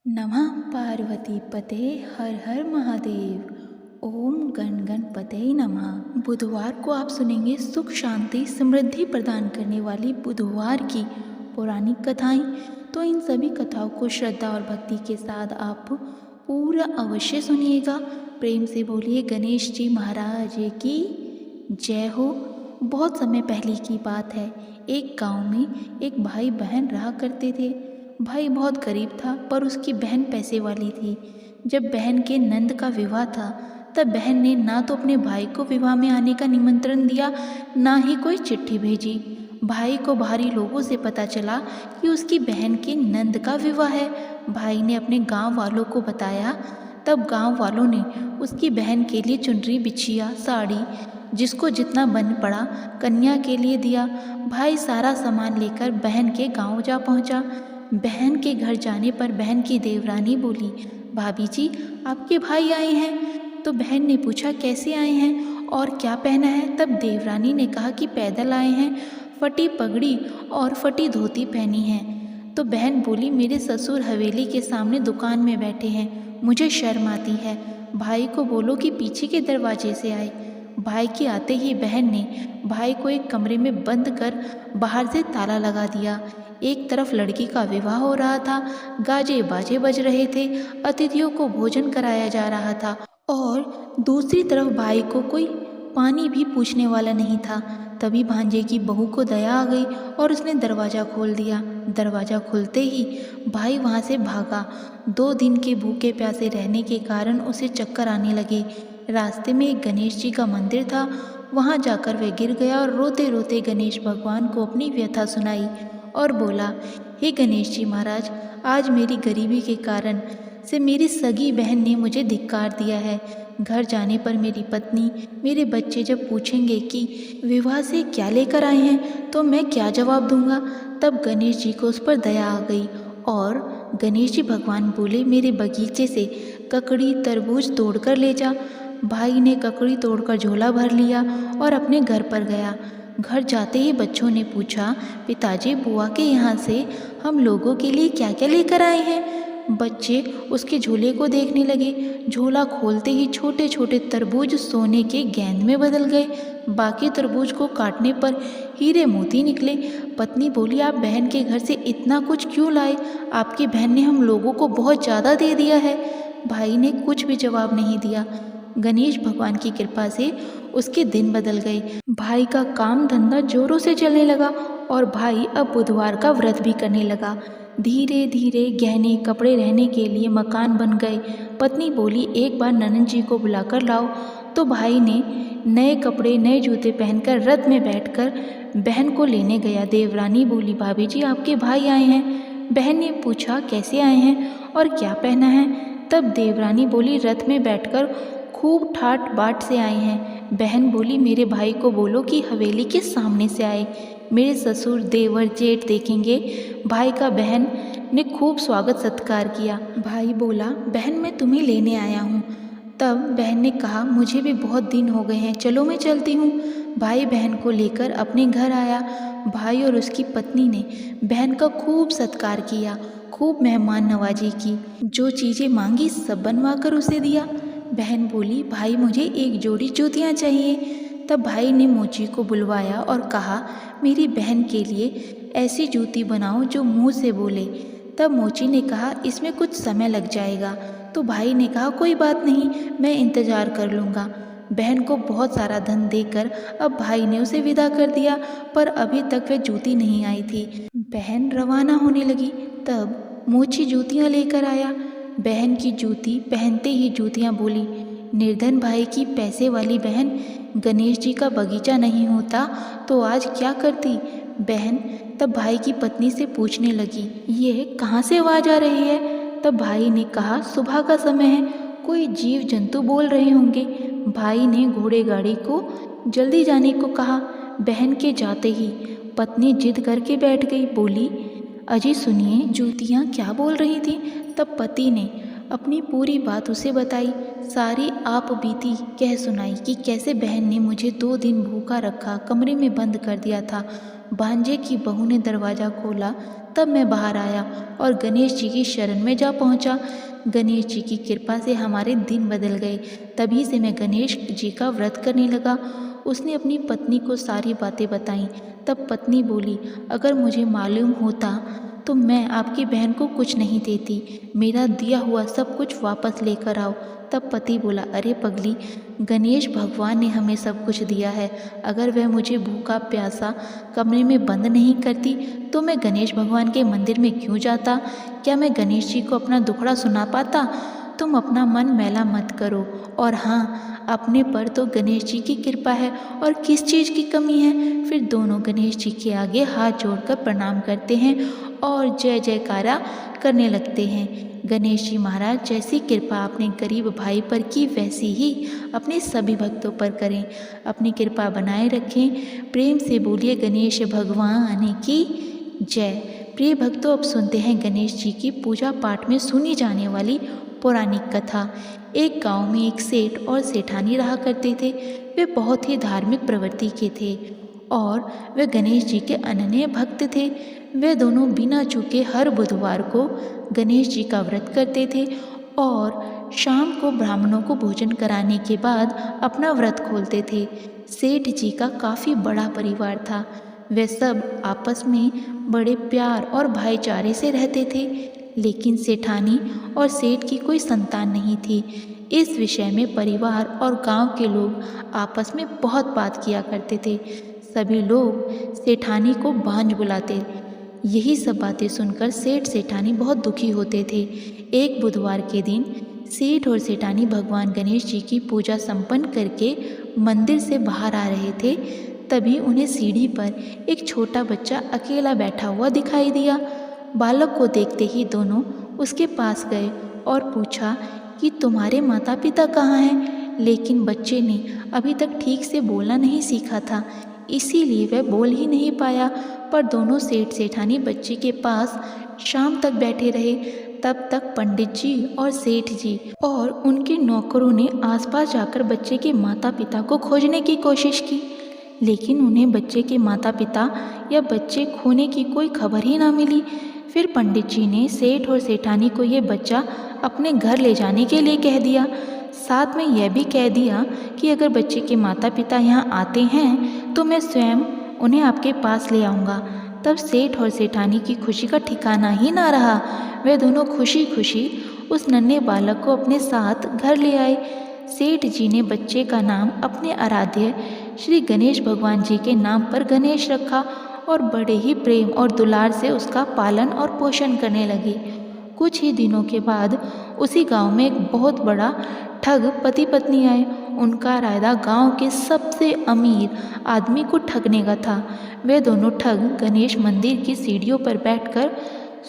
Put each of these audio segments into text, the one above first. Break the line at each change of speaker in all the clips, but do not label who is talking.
नमः पार्वती पते हर हर महादेव। ओम गण गणपते नमः। बुधवार को आप सुनेंगे सुख शांति समृद्धि प्रदान करने वाली बुधवार की पौराणिक कथाएं। तो इन सभी कथाओं को श्रद्धा और भक्ति के साथ आप पूरा अवश्य सुनिएगा। प्रेम से बोलिए गणेश जी महाराज की जय हो। बहुत समय पहले की बात है। एक गांव में एक भाई बहन रहा करते थे। भाई बहुत गरीब था पर उसकी बहन पैसे वाली थी। जब बहन के नंद का विवाह था तब बहन ने ना तो अपने भाई को विवाह में आने का निमंत्रण दिया, ना ही कोई चिट्ठी भेजी। भाई को बाहरी लोगों से पता चला कि उसकी बहन के नंद का विवाह है। भाई ने अपने गांव वालों को बताया। तब गांव वालों ने उसकी बहन के लिए चुनरी, बिछिया, साड़ी, जिसको जितना बन पड़ा कन्या के लिए दिया। भाई सारा सामान लेकर बहन के गांव जा पहुंचा। बहन के घर जाने पर बहन की देवरानी बोली, भाभी जी आपके भाई आए हैं। तो बहन ने पूछा कैसे आए हैं और क्या पहना है। तब देवरानी ने कहा कि पैदल आए हैं, फटी पगड़ी और फटी धोती पहनी है। तो बहन बोली, मेरे ससुर हवेली के सामने दुकान में बैठे हैं, मुझे शर्म आती है। भाई को बोलो कि पीछे के दरवाजे से आए। भाई के आते ही बहन ने भाई को एक कमरे में बंद कर बाहर से ताला लगा दिया। एक तरफ लड़की का विवाह हो रहा था, गाजे बाजे बज रहे थे, अतिथियों को भोजन कराया जा रहा था और दूसरी तरफ भाई को कोई पानी भी पूछने वाला नहीं था। तभी भांजे की बहू को दया आ गई और उसने दरवाज़ा खोल दिया। दरवाज़ा खुलते ही भाई वहाँ से भागा। 2 दिन के भूखे प्यासे रहने के कारण उसे चक्कर आने लगे। रास्ते में एक गणेश जी का मंदिर था, वहाँ जाकर वह गिर गया और रोते रोते गणेश भगवान को अपनी व्यथा सुनाई और बोला, हे गणेश जी महाराज, आज मेरी गरीबी के कारण से मेरी सगी बहन ने मुझे धिक्कार दिया है। घर जाने पर मेरी पत्नी, मेरे बच्चे जब पूछेंगे कि विवाह से क्या लेकर आए हैं तो मैं क्या जवाब दूंगा। तब गणेश जी को उस पर दया आ गई और गणेश जी भगवान बोले, मेरे बगीचे से ककड़ी तरबूज तोड़कर ले जा। भाई ने ककड़ी तोड़कर झोला भर लिया और अपने घर पर गया। घर जाते ही बच्चों ने पूछा, पिताजी बुआ के यहाँ से हम लोगों के लिए क्या क्या लेकर आए हैं। बच्चे उसके झोले को देखने लगे। झोला खोलते ही छोटे छोटे तरबूज सोने के गेंद में बदल गए। बाकी तरबूज को काटने पर हीरे मोती निकले। पत्नी बोली, आप बहन के घर से इतना कुछ क्यों लाए? आपकी बहन ने हम लोगों को बहुत ज़्यादा दे दिया है। भाई ने कुछ भी जवाब नहीं दिया। गणेश भगवान की कृपा से उसके दिन बदल गए। भाई का काम धंधा जोरों से चलने लगा और भाई अब बुधवार का व्रत भी करने लगा। धीरे धीरे गहने कपड़े रहने के लिए मकान बन गए। पत्नी बोली, एक बार ननद जी को बुलाकर लाओ। तो भाई ने नए कपड़े नए जूते पहनकर रथ में बैठकर बहन को लेने गया। देवरानी बोली, भाभी जी आपके भाई आए हैं। बहन ने पूछा कैसे आए हैं और क्या पहना है। तब देवरानी बोली, रथ में बैठकर खूब ठाट बाट से आए हैं। बहन बोली, मेरे भाई को बोलो कि हवेली के सामने से आए, मेरे ससुर देवर जेठ देखेंगे। भाई का बहन ने खूब स्वागत सत्कार किया। भाई बोला, बहन मैं तुम्हें लेने आया हूँ। तब बहन ने कहा, मुझे भी बहुत दिन हो गए हैं, चलो मैं चलती हूँ। भाई बहन को लेकर अपने घर आया। भाई और उसकी पत्नी ने बहन का खूब सत्कार किया, खूब मेहमान नवाजी की। जो चीज़ें मांगी सब बनवा कर उसे दिया। बहन बोली, भाई मुझे एक जोड़ी जूतियाँ चाहिए। तब भाई ने मोची को बुलवाया और कहा, मेरी बहन के लिए ऐसी जूती बनाओ जो मुंह से बोले। तब मोची ने कहा, इसमें कुछ समय लग जाएगा। तो भाई ने कहा, कोई बात नहीं, मैं इंतज़ार कर लूँगा। बहन को बहुत सारा धन देकर अब भाई ने उसे विदा कर दिया, पर अभी तक वह जूती नहीं आई थी। बहन रवाना होने लगी। तब मोची जूतियाँ लेकर आया। बहन की जूती पहनते ही जूतियाँ बोली, निर्धन भाई की पैसे वाली बहन, गणेश जी का बगीचा नहीं होता तो आज क्या करती। बहन तब भाई की पत्नी से पूछने लगी, ये कहाँ से आवाज़ आ रही है। तब भाई ने कहा, सुबह का समय है, कोई जीव जंतु बोल रहे होंगे। भाई ने घोड़े गाड़ी को जल्दी जाने को कहा। बहन के जाते ही पत्नी जिद करके बैठ गई, बोली, अजी सुनिए, जूतियाँ क्या बोल रही थी। तब पति ने अपनी पूरी बात उसे बताई, सारी आप बीती कह सुनाई कि कैसे बहन ने मुझे 2 दिन भूखा रखा, कमरे में बंद कर दिया था। भांजे की बहू ने दरवाज़ा खोला तब मैं बाहर आया और गणेश जी की शरण में जा पहुंचा। गणेश जी की कृपा से हमारे दिन बदल गए। तभी से मैं गणेश जी का व्रत करने लगा। उसने अपनी पत्नी को सारी बातें बताईं। तब पत्नी बोली, अगर मुझे मालूम होता तो मैं आपकी बहन को कुछ नहीं देती। मेरा दिया हुआ सब कुछ वापस लेकर आओ। तब पति बोला, अरे पगली, गणेश भगवान ने हमें सब कुछ दिया है। अगर वह मुझे भूखा प्यासा कमरे में बंद नहीं करती तो मैं गणेश भगवान के मंदिर में क्यों जाता? क्या मैं गणेश जी को अपना दुखड़ा सुना पाता? तुम अपना मन मैला मत करो। और हाँ, अपने पर तो गणेश जी की कृपा है और किस चीज़ की कमी है। फिर दोनों गणेश जी के आगे हाथ जोड़कर प्रणाम करते हैं और जय जयकारा करने लगते हैं। गणेश जी महाराज जैसी कृपा अपने गरीब भाई पर की वैसी ही अपने सभी भक्तों पर करें। अपनी कृपा बनाए रखें। प्रेम से बोलिए गणेश भगवान की जय। प्रिय भक्तों, अब सुनते हैं गणेश जी की पूजा पाठ में सुनी जाने वाली पौराणिक कथा। एक गांव में एक सेठ और सेठानी रहा करते थे। वे बहुत ही धार्मिक प्रवृत्ति के थे और वे गणेश जी के अनन्य भक्त थे। वे दोनों बिना चूके हर बुधवार को गणेश जी का व्रत करते थे और शाम को ब्राह्मणों को भोजन कराने के बाद अपना व्रत खोलते थे। सेठ जी का काफ़ी बड़ा परिवार था। वे सब आपस में बड़े प्यार और भाईचारे से रहते थे। लेकिन सेठानी और सेठ की कोई संतान नहीं थी। इस विषय में परिवार और गांव के लोग आपस में बहुत बात किया करते थे। सभी लोग सेठानी को बांझ बुलाते। यही सब बातें सुनकर सेठ सेठानी बहुत दुखी होते थे। एक बुधवार के दिन सेठ और सेठानी भगवान गणेश जी की पूजा संपन्न करके मंदिर से बाहर आ रहे थे। तभी उन्हें सीढ़ी पर एक छोटा बच्चा अकेला बैठा हुआ दिखाई दिया। बालक को देखते ही दोनों उसके पास गए और पूछा कि तुम्हारे माता पिता कहाँ हैं? लेकिन बच्चे ने अभी तक ठीक से बोलना नहीं सीखा था, इसीलिए वह बोल ही नहीं पाया। पर दोनों सेठ सेठानी बच्चे के पास शाम तक बैठे रहे। तब तक पंडित जी और सेठ जी और उनके नौकरों ने आसपास जाकर बच्चे के माता पिता को खोजने की कोशिश की, लेकिन उन्हें बच्चे के माता पिता या बच्चे खोने की कोई खबर ही ना मिली। फिर पंडित जी ने सेठ और सेठानी को ये बच्चा अपने घर ले जाने के लिए कह दिया। साथ में यह भी कह दिया कि अगर बच्चे के माता पिता यहाँ आते हैं तो मैं स्वयं उन्हें आपके पास ले आऊँगा। तब सेठ और सेठानी की खुशी का ठिकाना ही ना रहा। वे दोनों खुशी खुशी उस नन्हे बालक को अपने साथ घर ले आए। सेठ जी ने बच्चे का नाम अपने आराध्य श्री गणेश भगवान जी के नाम पर गणेश रखा और बड़े ही प्रेम और दुलार से उसका पालन और पोषण करने लगे। कुछ ही दिनों के बाद उसी गांव में एक बहुत बड़ा ठग पति पत्नी आए। उनका इरादा गांव के सबसे अमीर आदमी को ठगने का था। वे दोनों ठग गणेश मंदिर की सीढ़ियों पर बैठकर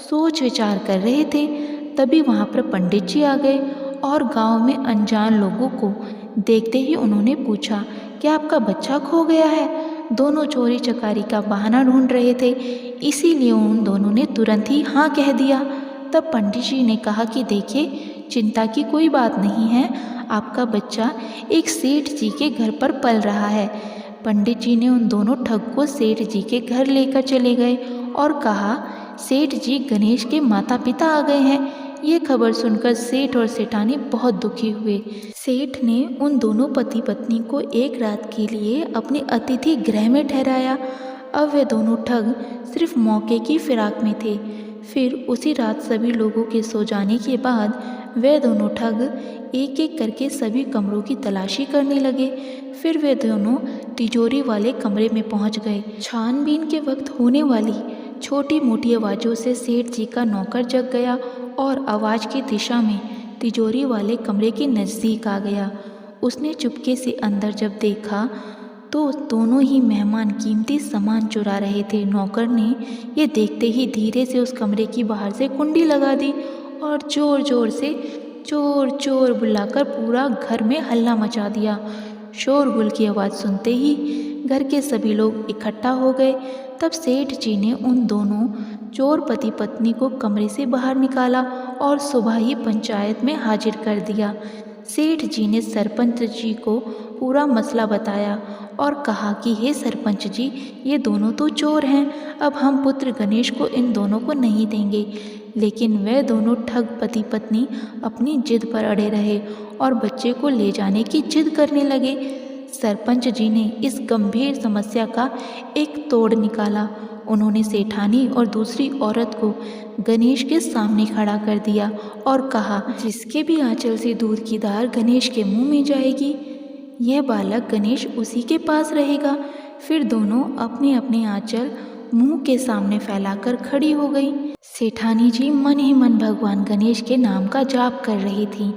सोच विचार कर रहे थे। तभी वहां पर पंडित जी आ गए और गांव में अनजान लोगों को देखते ही उन्होंने पूछा, क्या आपका बच्चा खो गया है? दोनों चोरी चकारी का बहाना ढूंढ रहे थे, इसीलिए उन दोनों ने तुरंत ही हाँ कह दिया। तब पंडित जी ने कहा कि देखिए, चिंता की कोई बात नहीं है, आपका बच्चा एक सेठ जी के घर पर पल रहा है। पंडित जी ने उन दोनों ठग को सेठ जी के घर लेकर चले गए और कहा, सेठ जी गणेश के माता पिता आ गए हैं। ये खबर सुनकर सेठ और सेठानी बहुत दुखी हुए। सेठ ने उन दोनों पति पत्नी को एक रात के लिए अपने अतिथि गृह में ठहराया। अब वे दोनों ठग सिर्फ मौके की फिराक में थे। फिर उसी रात सभी लोगों के सो जाने के बाद वे दोनों ठग एक एक करके सभी कमरों की तलाशी करने लगे। फिर वे दोनों तिजोरी वाले कमरे में पहुंच गए। छानबीन के वक्त होने वाली छोटी मोटी आवाज़ों से सेठ जी का नौकर जग गया और आवाज़ की दिशा में तिजोरी वाले कमरे के नज़दीक आ गया। उसने चुपके से अंदर जब देखा तो दोनों ही मेहमान कीमती सामान चुरा रहे थे। नौकर ने ये देखते ही धीरे से उस कमरे की बाहर से कुंडी लगा दी और जोर जोर से चोर चोर बुलाकर पूरा घर में हल्ला मचा दिया। शोरगुल की आवाज़ सुनते ही घर के सभी लोग इकट्ठा हो गए। तब सेठ जी ने उन दोनों चोर पति पत्नी को कमरे से बाहर निकाला और सुबह ही पंचायत में हाजिर कर दिया। सेठ जी ने सरपंच जी को पूरा मसला बताया और कहा कि हे सरपंच जी, ये दोनों तो चोर हैं। अब हम पुत्र गणेश को इन दोनों को नहीं देंगे। लेकिन वे दोनों ठग पति पत्नी अपनी जिद पर अड़े रहे और बच्चे को ले जाने की जिद करने लगे। सरपंच जी ने इस गंभीर समस्या का एक तोड़ निकाला। उन्होंने सेठानी और दूसरी औरत को गणेश के सामने खड़ा कर दिया और कहा, जिसके भी आंचल से दूध की धार गणेश के मुंह में जाएगी, यह बालक गणेश उसी के पास रहेगा। फिर दोनों अपने अपने आंचल मुंह के सामने फैलाकर खड़ी हो गई। सेठानी जी मन ही मन भगवान गणेश के नाम का जाप कर रही थी।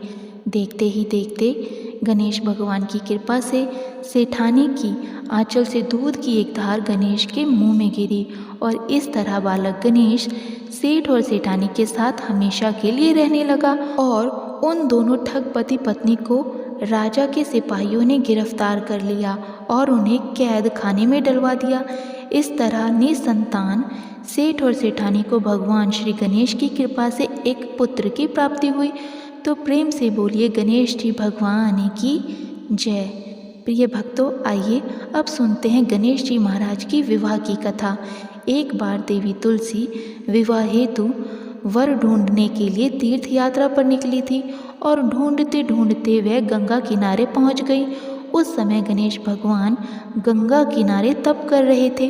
देखते ही देखते गणेश भगवान की कृपा से सेठानी की आंचल से दूध की एक धार गणेश के मुंह में गिरी और इस तरह बालक गणेश सेठ और सेठानी के साथ हमेशा के लिए रहने लगा। और उन दोनों ठग पति पत्नी को राजा के सिपाहियों ने गिरफ्तार कर लिया और उन्हें कैद खाने में डलवा दिया। इस तरह निसंतान सेठ और सेठानी को भगवान श्री गणेश की कृपा से एक पुत्र की प्राप्ति हुई। तो प्रेम से बोलिए गणेश जी भगवान की जय। प्रिय भक्तों, आइए अब सुनते हैं गणेश जी महाराज की विवाह की कथा। एक बार देवी तुलसी विवाह हेतु वर ढूंढने के लिए तीर्थ यात्रा पर निकली थी और ढूंढते ढूंढते वह गंगा किनारे पहुंच गई। उस समय गणेश भगवान गंगा किनारे तप कर रहे थे।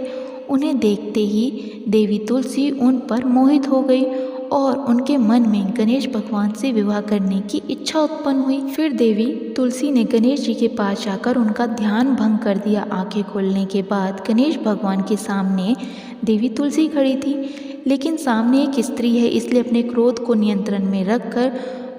उन्हें देखते ही देवी तुलसी उन पर मोहित हो गई और उनके मन में गणेश भगवान से विवाह करने की इच्छा उत्पन्न हुई। फिर देवी तुलसी ने गणेश जी के पास जाकर उनका ध्यान भंग कर दिया। आंखें खोलने के बाद गणेश भगवान के सामने देवी तुलसी खड़ी थी, लेकिन सामने एक स्त्री है, इसलिए अपने क्रोध को नियंत्रण में रखकर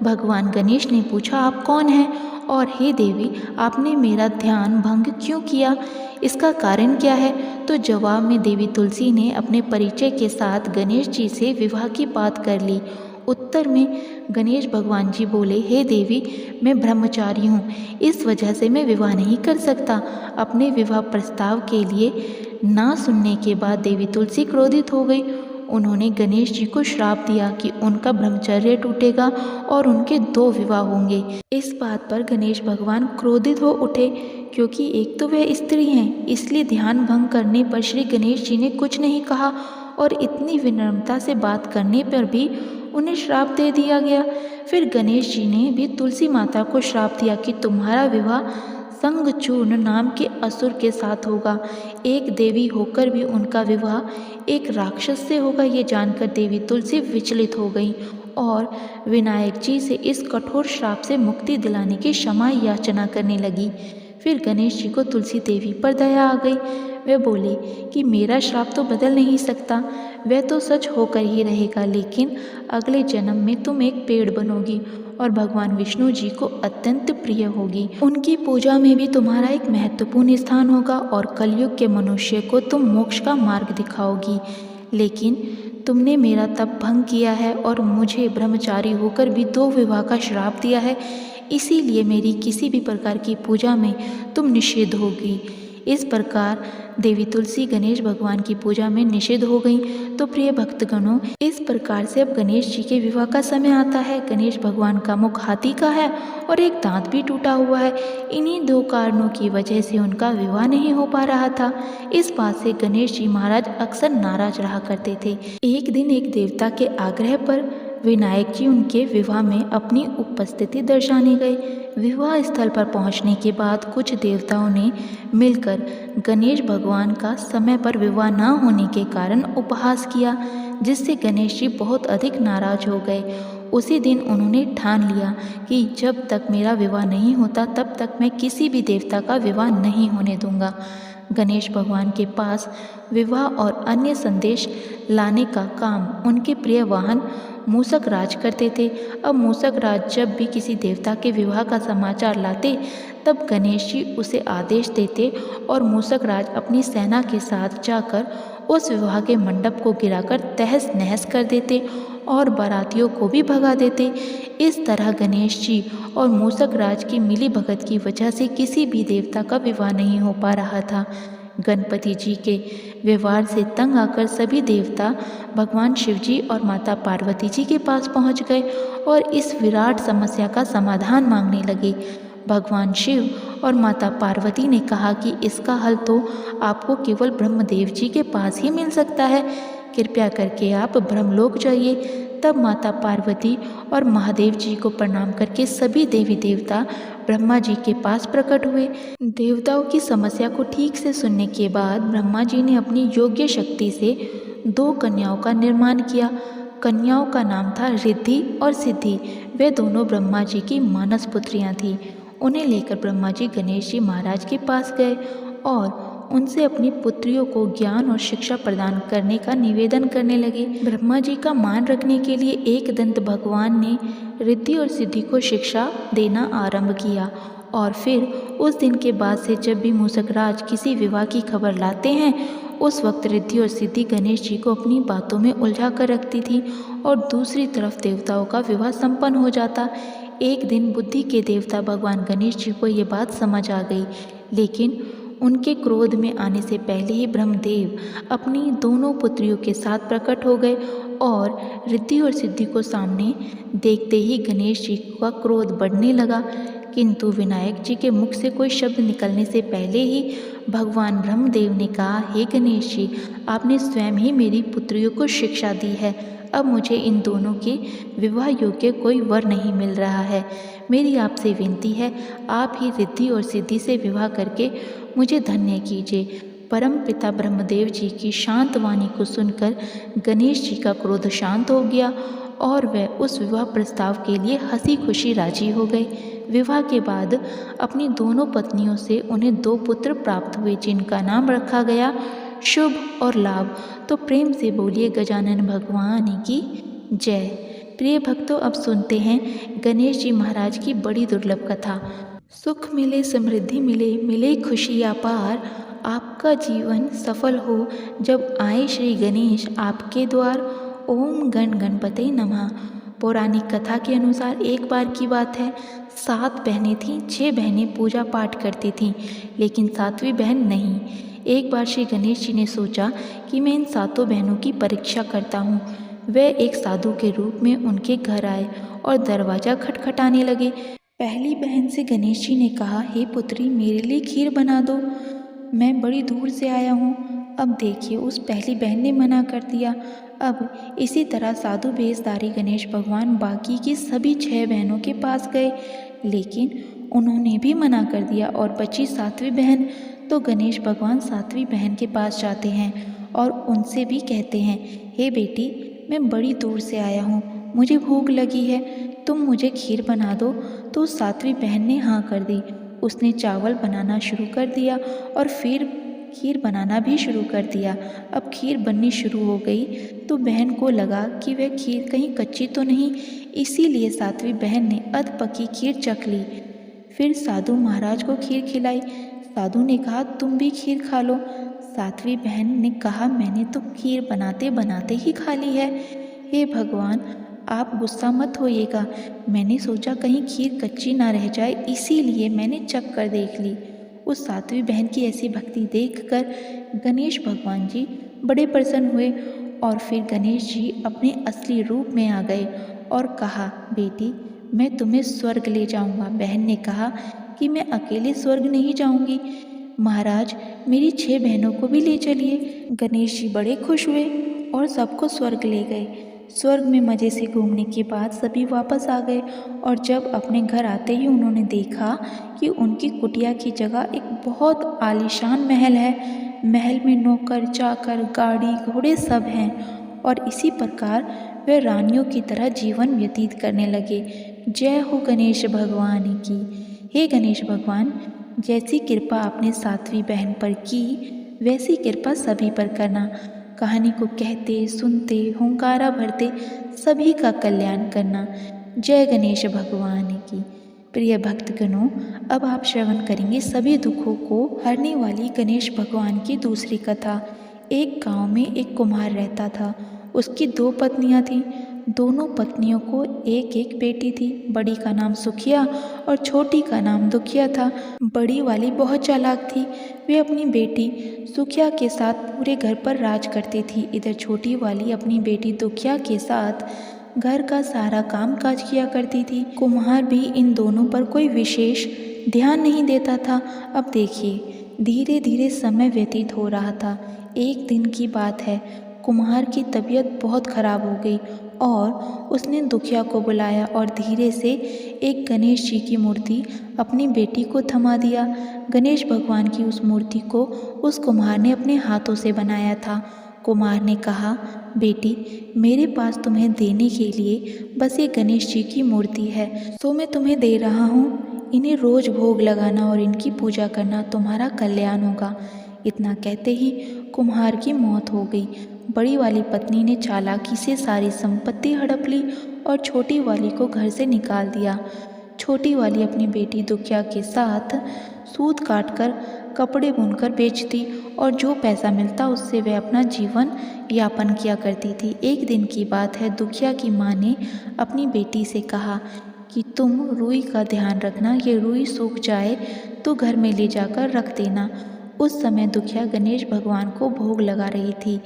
भगवान गणेश ने पूछा, आप कौन हैं और हे देवी, आपने मेरा ध्यान भंग क्यों किया? इसका कारण क्या है? तो जवाब में देवी तुलसी ने अपने परिचय के साथ गणेश जी से विवाह की बात कर ली। उत्तर में गणेश भगवान जी बोले, हे देवी, मैं ब्रह्मचारी हूँ, इस वजह से मैं विवाह नहीं कर सकता। अपने विवाह प्रस्ताव के लिए ना सुनने के बाद देवी तुलसी क्रोधित हो गई। उन्होंने गणेश जी को श्राप दिया कि उनका ब्रह्मचर्य टूटेगा और उनके 2 विवाह होंगे। इस बात पर गणेश भगवान क्रोधित हो उठे, क्योंकि एक तो वह स्त्री हैं, इसलिए ध्यान भंग करने पर श्री गणेश जी ने कुछ नहीं कहा और इतनी विनम्रता से बात करने पर भी उन्हें श्राप दे दिया गया। फिर गणेश जी ने भी तुलसी माता को श्राप दिया कि तुम्हारा विवाह संगचूर्ण नाम के असुर के साथ होगा। एक देवी होकर भी उनका विवाह एक राक्षस से होगा। ये जानकर देवी तुलसी विचलित हो गई और विनायक जी से इस कठोर श्राप से मुक्ति दिलाने की क्षमा याचना करने लगी। फिर गणेश जी को तुलसी देवी पर दया आ गई। वे बोले कि मेरा श्राप तो बदल नहीं सकता, वह तो सच होकर ही रहेगा, लेकिन अगले जन्म में तुम एक पेड़ बनोगी और भगवान विष्णु जी को अत्यंत प्रिय होगी। उनकी पूजा में भी तुम्हारा एक महत्वपूर्ण स्थान होगा और कलयुग के मनुष्य को तुम मोक्ष का मार्ग दिखाओगी। लेकिन तुमने मेरा तप भंग किया है और मुझे ब्रह्मचारी होकर भी 2 विवाह का श्राप दिया है, इसीलिए मेरी किसी भी प्रकार की पूजा में तुम निषिद्ध होगी। इस प्रकार देवी तुलसी गणेश भगवान की पूजा में निषिद्ध हो गई। तो प्रिय भक्तगणों, इस प्रकार से अब गणेश जी के विवाह का समय आता है। गणेश भगवान का मुख हाथी का है और एक दांत भी टूटा हुआ है। इन्हीं 2 कारणों की वजह से उनका विवाह नहीं हो पा रहा था। इस बात से गणेश जी महाराज अक्सर नाराज रहा करते थे। एक दिन एक देवता के आग्रह पर विनायक जी उनके विवाह में अपनी उपस्थिति दर्शाने गए। विवाह स्थल पर पहुंचने के बाद कुछ देवताओं ने मिलकर गणेश भगवान का समय पर विवाह न होने के कारण उपहास किया, जिससे गणेश जी बहुत अधिक नाराज हो गए। उसी दिन उन्होंने ठान लिया कि जब तक मेरा विवाह नहीं होता तब तक मैं किसी भी देवता का विवाह नहीं होने दूंगा। गणेश भगवान के पास विवाह और अन्य संदेश लाने का काम उनके प्रिय वाहन मूषक राज करते थे। अब मूषक राज जब भी किसी देवता के विवाह का समाचार लाते, तब गणेश जी उसे आदेश देते और मूषक राज अपनी सेना के साथ जाकर उस विवाह के मंडप को गिराकर तहस नहस कर देते और बारातियों को भी भगा देते। इस तरह गणेश जी और मूषक राज की मिली भगत की वजह से किसी भी देवता का विवाह नहीं हो पा रहा था। गणपति जी के व्यवहार से तंग आकर सभी देवता भगवान शिव जी और माता पार्वती जी के पास पहुंच गए और इस विराट समस्या का समाधान मांगने लगे। भगवान शिव और माता पार्वती ने कहा कि इसका हल तो आपको केवल ब्रह्मदेव जी के पास ही मिल सकता है, कृपया करके आप ब्रह्मलोक जाइए। तब माता पार्वती और महादेव जी को प्रणाम करके सभी देवी देवता ब्रह्मा जी के पास प्रकट हुए। देवताओं की समस्या को ठीक से सुनने के बाद ब्रह्मा जी ने अपनी योग्य शक्ति से 2 कन्याओं का निर्माण किया। कन्याओं का नाम था रिद्धि और सिद्धि। वे दोनों ब्रह्मा जी की मानस पुत्रियां थीं। उन्हें लेकर ब्रह्मा जी गणेश जी महाराज के पास गए और उनसे अपनी पुत्रियों को ज्ञान और शिक्षा प्रदान करने का निवेदन करने लगे। ब्रह्मा जी का मान रखने के लिए एकदंत भगवान ने रिद्धि और सिद्धि को शिक्षा देना आरंभ किया और फिर उस दिन के बाद से जब भी मूषकराज किसी विवाह की खबर लाते हैं, उस वक्त रिद्धि और सिद्धि गणेश जी को अपनी बातों में उलझा कर रखती थी और दूसरी तरफ देवताओं का विवाह संपन्न हो जाता। एक दिन बुद्धि के देवता भगवान गणेश जी को ये बात समझ आ गई, लेकिन उनके क्रोध में आने से पहले ही ब्रह्मदेव अपनी दोनों पुत्रियों के साथ प्रकट हो गए और रिद्धि और सिद्धि को सामने देखते ही गणेश जी का क्रोध बढ़ने लगा। किंतु विनायक जी के मुख से कोई शब्द निकलने से पहले ही भगवान ब्रह्मदेव ने कहा, हे गणेश जी, आपने स्वयं ही मेरी पुत्रियों को शिक्षा दी है। अब मुझे इन दोनों के विवाह योग्य कोई वर नहीं मिल रहा है। मेरी आपसे विनती है, आप ही रिद्धि और सिद्धि से विवाह करके मुझे धन्य कीजिए। परम पिता ब्रह्मदेव जी की शांत वाणी को सुनकर गणेश जी का क्रोध शांत हो गया और वह उस विवाह प्रस्ताव के लिए हंसी खुशी राजी हो गए। विवाह के बाद अपनी दोनों पत्नियों से उन्हें 2 पुत्र प्राप्त हुए, जिनका नाम रखा गया शुभ और लाभ। तो प्रेम से बोलिए गजानन भगवान की जय। प्रिय भक्तों, अब सुनते हैं गणेश जी महाराज की बड़ी दुर्लभ कथा। सुख मिले, समृद्धि मिले, मिले खुशी अपार, आपका जीवन सफल हो जब आए श्री गणेश आपके द्वार। ओम गण गणपते नमः। पौराणिक कथा के अनुसार एक बार की बात है, 7 बहनें थीं। 6 बहनें पूजा पाठ करती थीं, लेकिन 7वीं बहन नहीं। एक बार श्री गणेश जी ने सोचा कि मैं इन 7 बहनों की परीक्षा करता हूँ। वे एक साधु के रूप में उनके घर आए और दरवाज़ा खटखटाने लगे। पहली बहन से गणेश जी ने कहा, हे पुत्री, मेरे लिए खीर बना दो, मैं बड़ी दूर से आया हूँ। अब देखिए, उस पहली बहन ने मना कर दिया। अब इसी तरह साधु वेशधारी गणेश भगवान बाकी की सभी 6 बहनों के पास गए, लेकिन उन्होंने भी मना कर दिया और बची 7वीं बहन। तो गणेश भगवान 7वीं बहन के पास जाते हैं और उनसे भी कहते हैं, हे बेटी, मैं बड़ी दूर से आया हूँ, मुझे भूख लगी है, तुम मुझे खीर बना दो। तो 7वीं बहन ने हाँ कर दी। उसने चावल बनाना शुरू कर दिया और फिर खीर बनाना भी शुरू कर दिया। अब खीर बननी शुरू हो गई तो बहन को लगा कि वह खीर कहीं कच्ची तो नहीं, इसीलिए 7वीं बहन ने अध पकी खीर चख ली। फिर साधु महाराज को खीर खिलाई। साधु ने कहा, तुम भी खीर खा लो। 7वीं बहन ने कहा, मैंने तो खीर बनाते बनाते ही खा ली है। हे भगवान, आप गुस्सा मत होइएगा, मैंने सोचा कहीं खीर कच्ची ना रह जाए, इसीलिए मैंने चख कर देख ली। उस 7वीं बहन की ऐसी भक्ति देखकर गणेश भगवान जी बड़े प्रसन्न हुए और फिर गणेश जी अपने असली रूप में आ गए और कहा, बेटी, मैं तुम्हें स्वर्ग ले जाऊंगा। बहन ने कहा कि मैं अकेले स्वर्ग नहीं जाऊंगी, महाराज, मेरी 6 बहनों को भी ले चलिए। गणेश जी बड़े खुश हुए और सबको स्वर्ग ले गए। स्वर्ग में मज़े से घूमने के बाद सभी वापस आ गए और जब अपने घर आते ही उन्होंने देखा कि उनकी कुटिया की जगह एक बहुत आलीशान महल है। महल में नौकर चाकर, गाड़ी घोड़े सब हैं और इसी प्रकार वे रानियों की तरह जीवन व्यतीत करने लगे। जय हो गणेश भगवान की। हे गणेश भगवान, जैसी कृपा आपने 7वीं बहन पर की, वैसी कृपा सभी पर करना। कहानी को कहते सुनते हुंकारा भरते सभी का कल्याण करना। जय गणेश भगवान की। प्रिय भक्तगणों, अब आप श्रवण करेंगे सभी दुखों को हरने वाली गणेश भगवान की दूसरी कथा। एक गांव में एक कुम्हार रहता था। उसकी 2 पत्नियां थीं। दोनों पत्नियों को एक एक बेटी थी। बड़ी का नाम सुखिया और छोटी का नाम दुखिया था। बड़ी वाली बहुत चालाक थी। वे अपनी बेटी सुखिया के साथ पूरे घर पर राज करती थी। इधर छोटी वाली अपनी बेटी दुखिया के साथ घर का सारा काम काज किया करती थी। कुम्हार भी इन दोनों पर कोई विशेष ध्यान नहीं देता था। अब देखिए, धीरे धीरे समय व्यतीत हो रहा था। एक दिन की बात है, कुम्हार की तबीयत बहुत खराब हो गई और उसने दुखिया को बुलाया और धीरे से एक गणेश जी की मूर्ति अपनी बेटी को थमा दिया। गणेश भगवान की उस मूर्ति को उस कुम्हार ने अपने हाथों से बनाया था। कुम्हार ने कहा, बेटी, मेरे पास तुम्हें देने के लिए बस ये गणेश जी की मूर्ति है, तो मैं तुम्हें दे रहा हूँ। इन्हें रोज भोग लगाना और इनकी पूजा करना, तुम्हारा कल्याण होगा। इतना कहते ही कुम्हार की मौत हो गई। बड़ी वाली पत्नी ने चालाकी से सारी संपत्ति हड़प ली और छोटी वाली को घर से निकाल दिया। छोटी वाली अपनी बेटी दुखिया के साथ सूत काटकर कपड़े बुनकर बेचती और जो पैसा मिलता उससे वह अपना जीवन यापन किया करती थी। एक दिन की बात है, दुखिया की माँ ने अपनी बेटी से कहा कि तुम रुई का ध्यान रखना, ये रुई सूख जाए तो घर में ले जाकर रख देना। उस समय दुखिया गणेश भगवान को भोग लगा रही थी।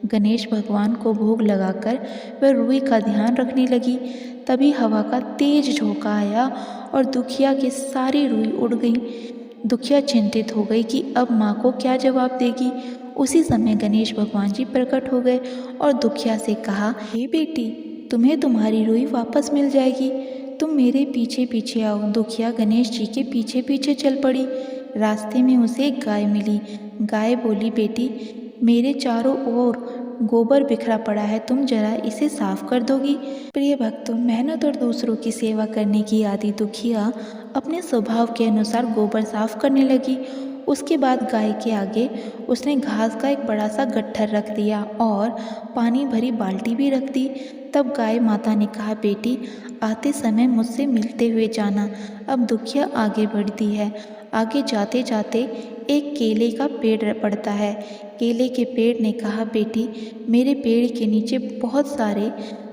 गणेश भगवान को भोग लगाकर वह रुई का ध्यान रखने लगी। तभी हवा का तेज झोंका आया और दुखिया की सारी रुई उड़ गई। दुखिया चिंतित हो गई कि अब माँ को क्या जवाब देगी। उसी समय गणेश भगवान जी प्रकट हो गए और दुखिया से कहा, हे बेटी, तुम्हें तुम्हारी रुई वापस मिल जाएगी, तुम मेरे पीछे पीछे आओ। दुखिया गणेश जी के पीछे पीछे चल पड़ी। रास्ते में उसे एक गाय मिली। गाय बोली, बेटी, मेरे चारों ओर गोबर बिखरा पड़ा है, तुम जरा इसे साफ कर दोगी। प्रिय भक्तों, मेहनत और दूसरों की सेवा करने की आदि दुखिया अपने स्वभाव के अनुसार गोबर साफ करने लगी। उसके बाद गाय के आगे उसने घास का एक बड़ा सा गट्ठर रख दिया और पानी भरी बाल्टी भी रख दी। तब गाय माता ने कहा, बेटी, आते समय मुझसे मिलते हुए जाना। अब दुखिया आगे बढ़ती है। आगे जाते जाते एक केले का पेड़ पड़ता है। केले के पेड़ ने कहा, बेटी, मेरे पेड़ के नीचे बहुत सारे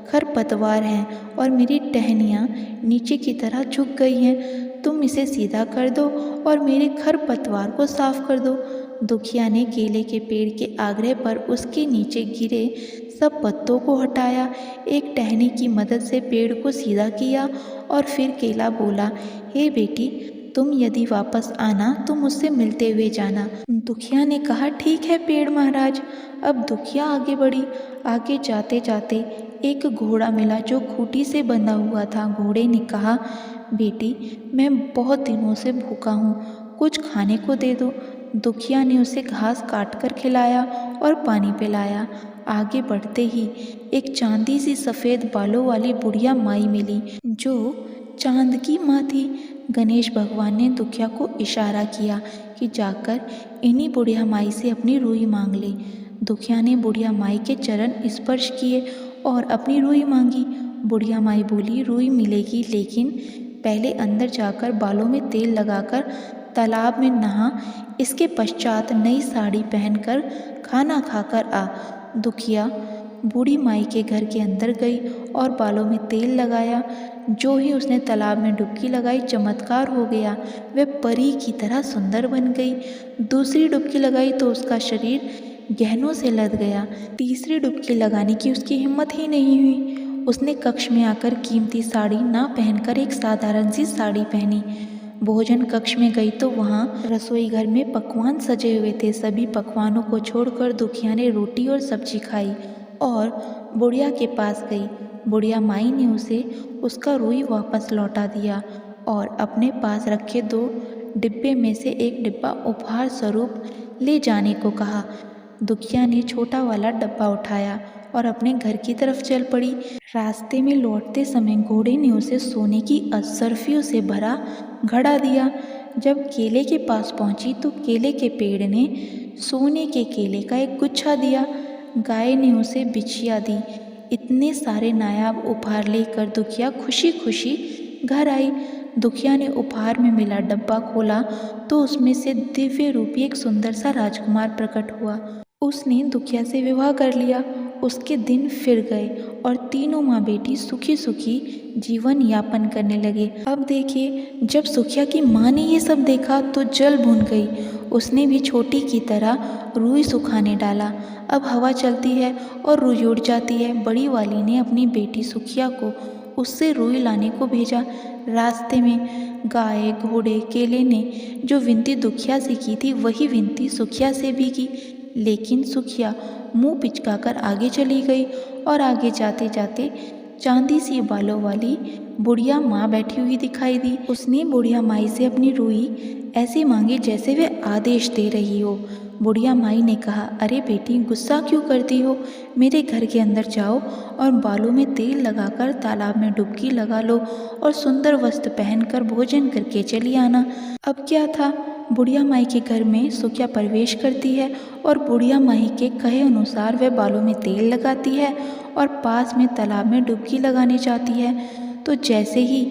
खरपतवार हैं और मेरी टहनियाँ नीचे की तरह झुक गई हैं, तुम इसे सीधा कर दो और मेरे खरपतवार को साफ कर दो। दुखिया ने केले के पेड़ के आग्रह पर उसके नीचे गिरे सब पत्तों को हटाया, एक टहनी की मदद से पेड़ को सीधा किया और फिर केला बोला, हे बेटी, तुम यदि वापस आना तो मुझसे मिलते हुए जाना। दुखिया ने कहा, ठीक है पेड़ महाराज। अब दुखिया आगे बढ़ी। आगे जाते जाते एक घोड़ा मिला जो खूंटी से बंधा हुआ था। घोड़े ने कहा, बेटी, मैं बहुत दिनों से भूखा हूँ, कुछ खाने को दे दो। दुखिया ने उसे घास काट कर खिलाया और पानी पिलाया। आगे बढ़ते ही एक चांदी सी सफ़ेद बालों वाली बुढ़िया माई मिली जो चांद की माँ थी। गणेश भगवान ने दुखिया को इशारा किया कि जाकर इन्हीं बुढ़िया माई से अपनी रुई मांग ले। दुखिया ने बुढ़िया माई के चरण स्पर्श किए और अपनी रुई मांगी। बुढ़िया माई बोली, रुई मिलेगी, लेकिन पहले अंदर जाकर बालों में तेल लगाकर तालाब में नहा, इसके पश्चात नई साड़ी पहनकर खाना खाकर आ। दुखिया बूढ़ी माई के घर के अंदर गई और बालों में तेल लगाया। जो ही उसने तालाब में डुबकी लगाई, चमत्कार हो गया, वह परी की तरह सुंदर बन गई। दूसरी डुबकी लगाई तो उसका शरीर गहनों से लद गया। तीसरी डुबकी लगाने की उसकी हिम्मत ही नहीं हुई। उसने कक्ष में आकर कीमती साड़ी ना पहनकर एक साधारण सी साड़ी पहनी। भोजन कक्ष में गई तो वहाँ रसोई घर में पकवान सजे हुए थे। सभी पकवानों को छोड़कर दुखिया ने रोटी और सब्जी खाई और बुढ़िया के पास गई। बुढ़िया माई ने उसे उसका रुई वापस लौटा दिया और अपने पास रखे 2 डिब्बे में से एक डिब्बा उपहार स्वरूप ले जाने को कहा। दुखिया ने छोटा वाला डब्बा उठाया और अपने घर की तरफ चल पड़ी। रास्ते में लौटते समय घोड़े ने उसे सोने की अशर्फियों से भरा घड़ा दिया। जब केले के पास पहुंची तो केले के पेड़ ने सोने के केले का एक गुच्छा दिया। गाय ने उसे बिछिया दी। इतने सारे नायाब उपहार लेकर दुखिया खुशी खुशी घर आई। दुखिया ने उपहार में मिला डब्बा खोला तो उसमें से दिव्य रूपी एक सुंदर सा राजकुमार प्रकट हुआ। उसने दुखिया से विवाह कर लिया उसके दिन फिर गए और तीनों माँ बेटी सुखी सुखी जीवन यापन करने लगे। अब देखिए, जब सुखिया की माँ ने ये सब देखा तो जल भून गई। उसने भी छोटी की तरह रुई सुखाने डाला। अब हवा चलती है और रुई उड़ जाती है। बड़ी वाली ने अपनी बेटी सुखिया को उससे रुई लाने को भेजा। रास्ते में गाय, घोड़े, केले ने जो विनती दुखिया से की थी वही विनती सुखिया से भी की, लेकिन सुखिया मुंह पिचकाकर आगे चली गई और आगे जाते जाते चांदी सी बालों वाली बुढ़िया माँ बैठी हुई दिखाई दी। उसने बुढ़िया माई से अपनी रुई ऐसे मांगी जैसे वे आदेश दे रही हो। बुढ़िया माई ने कहा, अरे बेटी, गुस्सा क्यों करती हो? मेरे घर के अंदर जाओ और बालों में तेल लगाकर तालाब में डुबकी लगा लो और सुंदर वस्त्र पहनकर भोजन करके चली आना। अब क्या था, बुढ़िया माई के घर में सुखिया प्रवेश करती है और बुढ़िया माई के कहे अनुसार वह बालों में तेल लगाती है और पास में तालाब में डुबकी लगाने जाती है। तो जैसे ही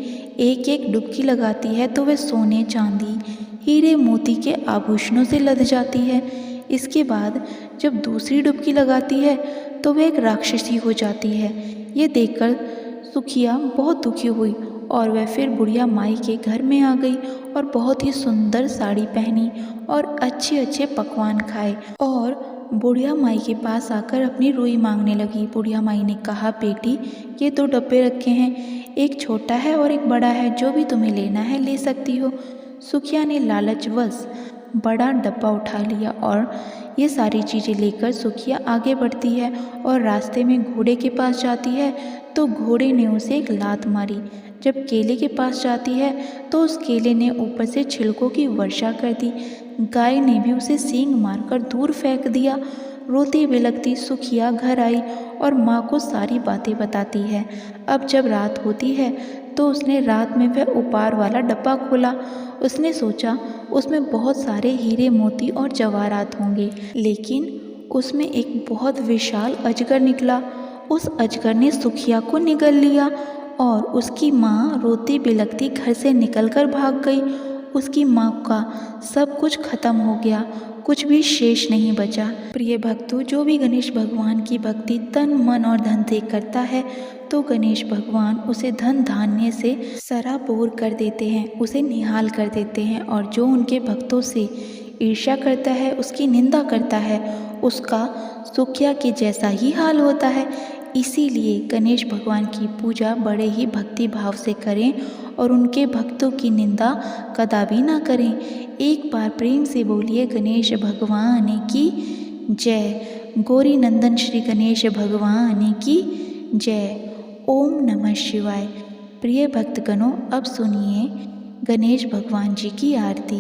एक एक डुबकी लगाती है तो वह सोने, चांदी, हीरे मोती के आभूषणों से लद जाती है। इसके बाद जब दूसरी डुबकी लगाती है तो वह एक राक्षसी हो जाती है। ये देखकर सुखिया बहुत दुखी हुई और वह फिर बुढ़िया माई के घर में आ गई और बहुत ही सुंदर साड़ी पहनी और अच्छे अच्छे पकवान खाए और बुढ़िया माई के पास आकर अपनी रुई मांगने लगी। बुढ़िया माई ने कहा, बेटी, ये 2 डब्बे रखे हैं, एक छोटा है और एक बड़ा है, जो भी तुम्हें लेना है ले सकती हो। सुखिया ने लालचवश बड़ा डब्बा उठा लिया और ये सारी चीज़ें लेकर सुखिया आगे बढ़ती है और रास्ते में घोड़े के पास जाती है तो घोड़े ने उसे एक लात मारी। जब केले के पास जाती है तो उस केले ने ऊपर से छिलकों की वर्षा कर दी। गाय ने भी उसे सींग मारकर दूर फेंक दिया। रोती बिलखती सुखिया घर आई और माँ को सारी बातें बताती है। अब जब रात होती है तो उसने रात में वह उपहार वाला डब्बा खोला। उसने सोचा उसमें बहुत सारे हीरे, मोती और जवाहरात होंगे, लेकिन उसमें एक बहुत विशाल अजगर निकला। उस अजगर ने सुखिया को निगल लिया और उसकी माँ रोती बिलखती घर से निकलकर भाग गई। उसकी माँ का सब कुछ खत्म हो गया, कुछ भी शेष नहीं बचा। प्रिय भक्तों, जो भी गणेश भगवान की भक्ति तन, मन और धन से करता है तो गणेश भगवान उसे धन धान्य से सराबोर कर देते हैं, उसे निहाल कर देते हैं। और जो उनके भक्तों से ईर्ष्या करता है, उसकी निंदा करता है, उसका सुखिया के जैसा ही हाल होता है। इसीलिए गणेश भगवान की पूजा बड़े ही भक्ति भाव से करें और उनके भक्तों की निंदा कदापि ना करें। एक बार प्रेम से बोलिए गणेश भगवान की जय। गौरी नंदन श्री गणेश भगवान की जय। ओम नमः शिवाय। प्रिय भक्तगणों, अब सुनिए गणेश भगवान जी की आरती।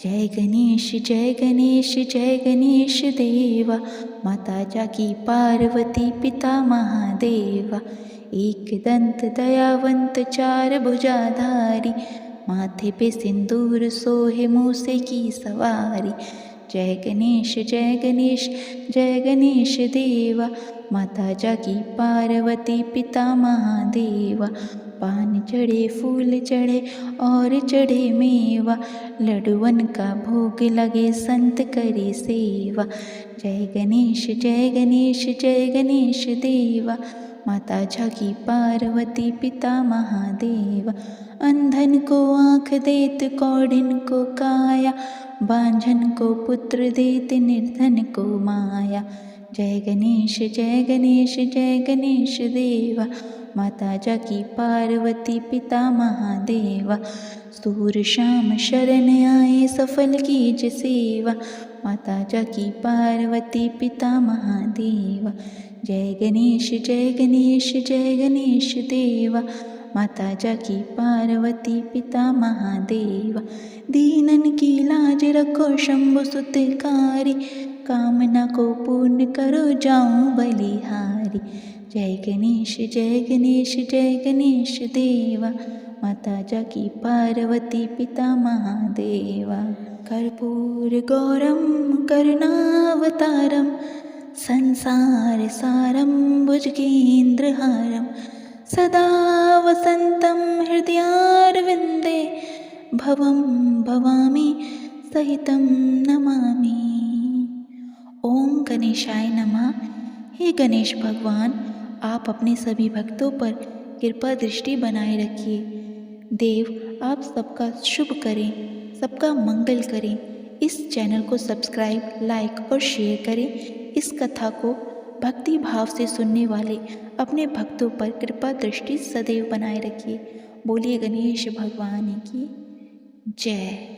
जय गणेश जय गणेश जय गणेश देवा, माता जाकी पार्वती पिता महादेवा। एक दंत दयावंत चार भुजाधारी, माथे पे सिंदूर सोहे मूसे की सवारी। जय गणेश जय गणेश जय गणेश देवा, माता जाकी पार्वती पिता महादेवा। पान चढ़े, फूल चढ़े और चढ़े मेवा, लड्डुअन का भोग लगे संत करे सेवा। जय गणेश जय गणेश जय गणेश देवा, माता जाकी पार्वती पिता महादेवा। अंधन को आँख देत कौड़िन को काया, बांझन को पुत्र देत निर्धन को माया। जय गणेश जय गणेश जय गणेश देवा, माता जाकी पार्वती पिता महादेवा। सूर शाम शरण आए सफल कीज सेवा, माता जाकी पार्वती पिता महादेवा। जय गणेश जय गणेश जय गणेश देवा, माता जाकी पार्वती पिता महादेवा। दीनन की लाज रखो शंभु सुतकारी, कामना को पूर्ण करो जाऊं बलिहारी। जय गणेश जय गणेश जय गणेश देवा, माता जाकी पार्वती पिता महादेवा। कर्पूर गौरम करुणावतारम, संसार सारम भुजगेन्द्रहारम। सदा वसन्तं हृदयारविन्दे, भवं भवामि सहितं नमामि। ओम गणेशाय नमः। हे गणेश भगवान, आप अपने सभी भक्तों पर कृपा दृष्टि बनाए रखिए। देव आप सबका शुभ करें, सबका मंगल करें। इस चैनल को सब्सक्राइब, लाइक और शेयर करें। इस कथा को भक्ति भाव से सुनने वाले अपने भक्तों पर कृपा दृष्टि सदैव बनाए रखिए। बोलिए गणेश भगवान की जय।